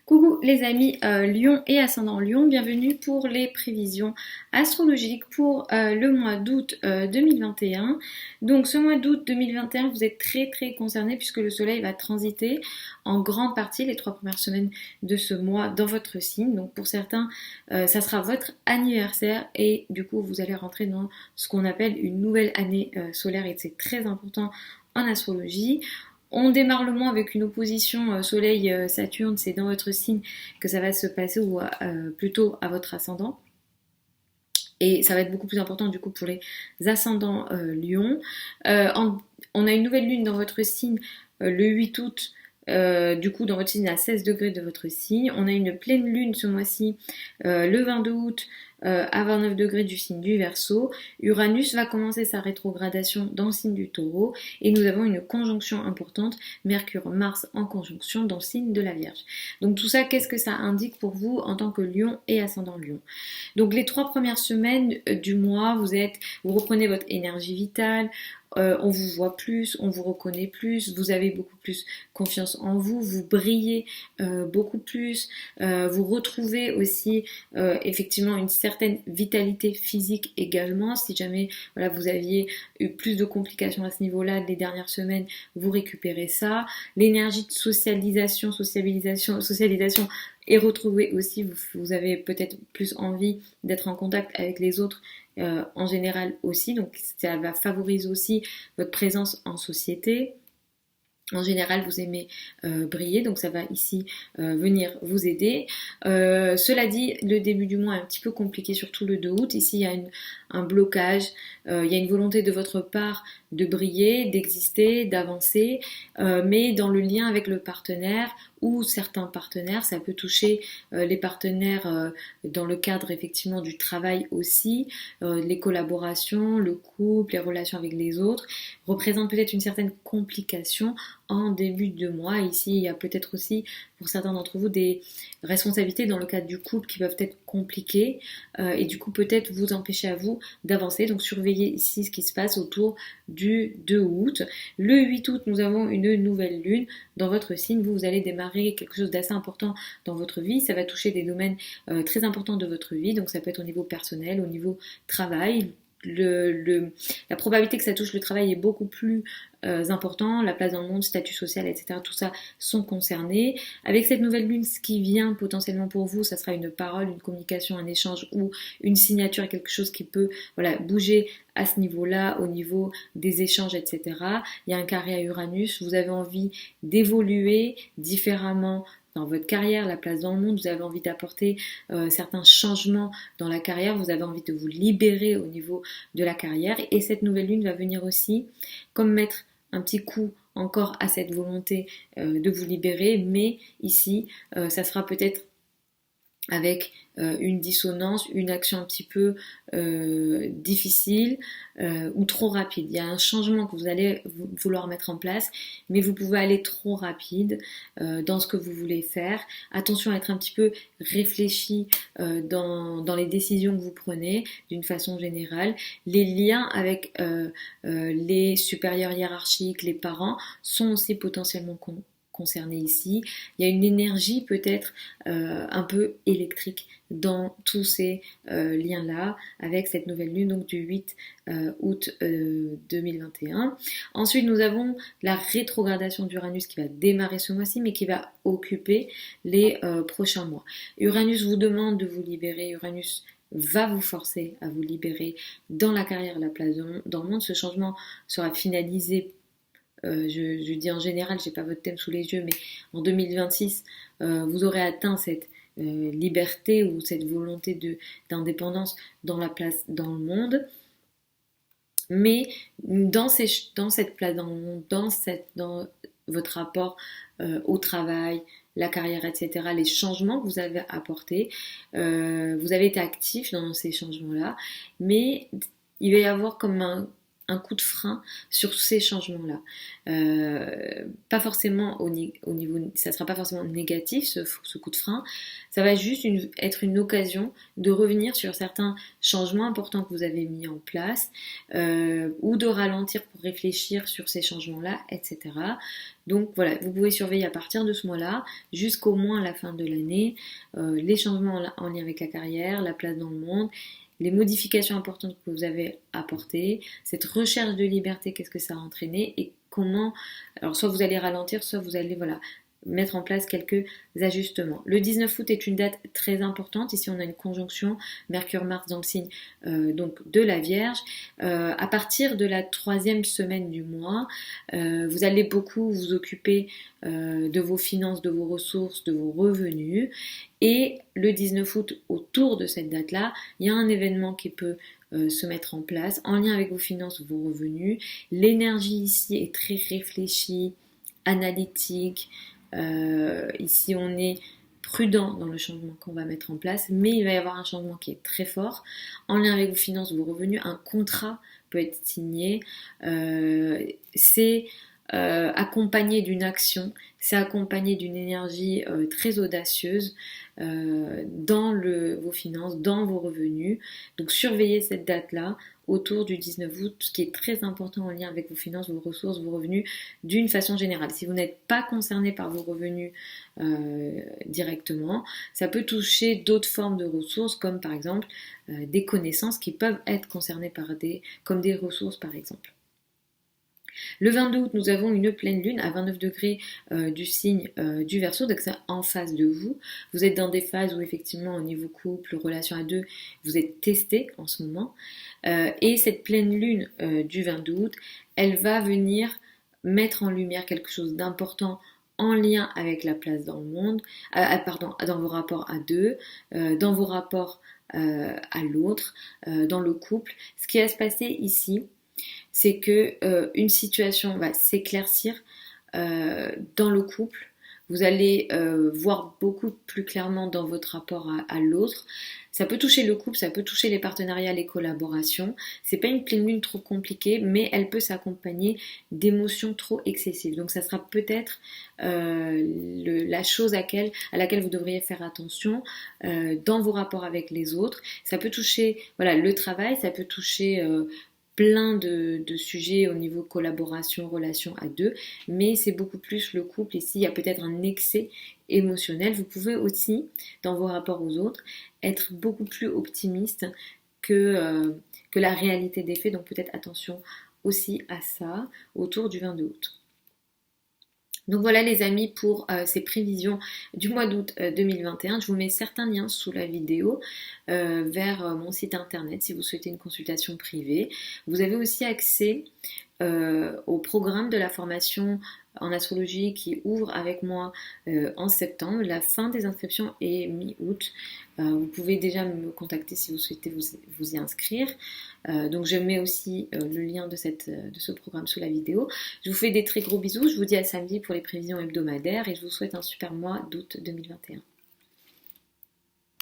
Coucou les amis Lion et ascendant Lion, bienvenue pour les prévisions astrologiques pour le mois d'août 2021. Donc ce mois d'août 2021, vous êtes très concernés puisque le soleil va transiter en grande partie les 3 premières semaines de ce mois dans votre signe. Donc pour certains, ça sera votre anniversaire et du coup vous allez rentrer dans ce qu'on appelle une nouvelle année solaire et c'est très important en astrologie. On démarre le mois avec une opposition Soleil-Saturne, c'est dans votre signe que ça va se passer ou plutôt à votre ascendant. Et ça va être beaucoup plus important du coup pour les ascendants Lion. On a une nouvelle lune dans votre signe le 8 août. Du coup, dans votre signe à 16 degrés de votre signe. On a une pleine lune ce mois-ci, le 22 août, à 29 degrés du signe du Verseau. Uranus va commencer sa rétrogradation dans le signe du Taureau. Et nous avons une conjonction importante, Mercure-Mars en conjonction dans le signe de la Vierge. Donc tout ça, qu'est-ce que ça indique pour vous en tant que Lion et ascendant Lion? Donc les 3 premières semaines du mois, vous reprenez votre énergie vitale, on vous voit plus, on vous reconnaît plus, vous avez beaucoup plus confiance en vous, vous brillez beaucoup plus, vous retrouvez aussi effectivement une certaine vitalité physique également. Si jamais voilà, vous aviez eu plus de complications à ce niveau-là les dernières semaines, vous récupérez ça. L'énergie de socialisation est retrouvée aussi. Vous avez peut-être plus envie d'être en contact avec les autres en général aussi, donc ça va favoriser aussi votre présence en société. En général, vous aimez briller, donc ça va ici venir vous aider. Cela dit, le début du mois est un petit peu compliqué, surtout le 2 août. Ici, il y a un blocage, il y a une volonté de votre part de briller, d'exister, d'avancer, mais dans le lien avec le partenaire ou certains partenaires, ça peut toucher les partenaires dans le cadre effectivement du travail aussi, les collaborations, le couple, les relations avec les autres, représentent peut-être une certaine complication en début de mois. Ici, il y a peut-être aussi pour certains d'entre vous des responsabilités dans le cadre du couple qui peuvent être compliquées et du coup peut-être vous empêcher à vous d'avancer. Donc surveillez ici ce qui se passe autour du 2 août. Le 8 août, nous avons une nouvelle lune dans votre signe. Vous allez démarrer quelque chose d'assez important dans votre vie. Ça va toucher des domaines très importants de votre vie. Donc ça peut être au niveau personnel, au niveau travail. La probabilité que ça touche le travail est beaucoup plus important, la place dans le monde, statut social, etc. Tout ça sont concernés. Avec cette nouvelle lune, ce qui vient potentiellement pour vous, ça sera une parole, une communication, un échange ou une signature, quelque chose qui peut bouger à ce niveau-là, au niveau des échanges, etc. Il y a un carré à Uranus, vous avez envie d'évoluer différemment dans votre carrière, la place dans le monde, vous avez envie d'apporter certains changements dans la carrière, vous avez envie de vous libérer au niveau de la carrière et cette nouvelle lune va venir aussi comme mettre un petit coup encore à cette volonté de vous libérer, mais ici ça sera peut-être avec une dissonance, une action un petit peu difficile ou trop rapide. Il y a un changement que vous allez vouloir mettre en place, mais vous pouvez aller trop rapide dans ce que vous voulez faire. Attention à être un petit peu réfléchi dans les décisions que vous prenez d'une façon générale. Les liens avec les supérieurs hiérarchiques, les parents, sont aussi potentiellement concernés ici. Il y a une énergie peut-être un peu électrique dans tous ces liens-là avec cette nouvelle lune donc du 8 août 2021. Ensuite, nous avons la rétrogradation d'Uranus qui va démarrer ce mois-ci mais qui va occuper les prochains mois. Uranus vous demande de vous libérer, Uranus va vous forcer à vous libérer dans la carrière, la place dans le monde. Ce changement sera finalisé je dis en général, j'ai pas votre thème sous les yeux, mais en 2026, vous aurez atteint cette liberté ou cette volonté d'indépendance dans la place dans le monde. Mais dans cette place dans le monde, dans votre rapport au travail, la carrière, etc., les changements que vous avez apportés, vous avez été actif dans ces changements-là, mais il va y avoir comme un un coup de frein sur ces changements-là. Pas forcément au niveau, ça sera pas forcément négatif ce coup de frein, ça va juste être une occasion de revenir sur certains changements importants que vous avez mis en place ou de ralentir pour réfléchir sur ces changements-là, etc. Donc voilà, vous pouvez surveiller à partir de ce mois-là jusqu'au moins la fin de l'année les changements en lien avec la carrière, la place dans le monde, les modifications importantes que vous avez apportées, cette recherche de liberté, qu'est-ce que ça a entraîné et comment, alors soit vous allez ralentir, soit vous allez mettre en place quelques ajustements. Le 19 août est une date très importante. Ici, on a une conjonction Mercure-Mars dans le signe donc de la Vierge. À partir de la 3e semaine du mois, vous allez beaucoup vous occuper de vos finances, de vos ressources, de vos revenus. Et le 19 août, autour de cette date-là, il y a un événement qui peut se mettre en place en lien avec vos finances, vos revenus. L'énergie ici est très réfléchie, analytique. Ici, on est prudent dans le changement qu'on va mettre en place, mais il va y avoir un changement qui est très fort en lien avec vos finances, vos revenus. Un contrat peut être signé. C'est accompagné d'une action, c'est accompagné d'une énergie très audacieuse dans vos finances, dans vos revenus. Donc surveillez cette date-là autour du 19 août, ce qui est très important en lien avec vos finances, vos ressources, vos revenus, d'une façon générale. Si vous n'êtes pas concerné par vos revenus directement, ça peut toucher d'autres formes de ressources, comme par exemple des connaissances qui peuvent être concernées comme des ressources par exemple. Le 22 août, nous avons une pleine lune à 29 degrés du signe du Verseau, donc c'est en face de vous. Vous êtes dans des phases où effectivement au niveau couple, relation à deux, vous êtes testé en ce moment. Et cette pleine lune du 22 août, elle va venir mettre en lumière quelque chose d'important en lien avec la place dans le monde, dans vos rapports à deux, dans vos rapports à l'autre, dans le couple. Ce qui va se passer ici, c'est que une situation va s'éclaircir dans le couple. Vous allez voir beaucoup plus clairement dans votre rapport à l'autre. Ça peut toucher le couple, ça peut toucher les partenariats, les collaborations. C'est pas une pleine lune trop compliquée, mais elle peut s'accompagner d'émotions trop excessives. Donc ça sera peut-être la chose à laquelle vous devriez faire attention dans vos rapports avec les autres. Ça peut toucher le travail, ça peut toucher plein de sujets au niveau collaboration, relation à deux, mais c'est beaucoup plus le couple. Ici, il y a peut-être un excès émotionnel. Vous pouvez aussi, dans vos rapports aux autres, être beaucoup plus optimiste que la réalité des faits. Donc peut-être attention aussi à ça autour du 22 août. Donc voilà les amis pour ces prévisions du mois d'août 2021. Je vous mets certains liens sous la vidéo vers mon site internet si vous souhaitez une consultation privée. Vous avez aussi accès au programme de la formation en astrologie qui ouvre avec moi en septembre. La fin des inscriptions est mi-août. Vous pouvez déjà me contacter si vous souhaitez vous y inscrire. Donc je mets aussi le lien de ce programme sous la vidéo. Je vous fais des très gros bisous. Je vous dis à samedi pour les prévisions hebdomadaires et je vous souhaite un super mois d'août 2021.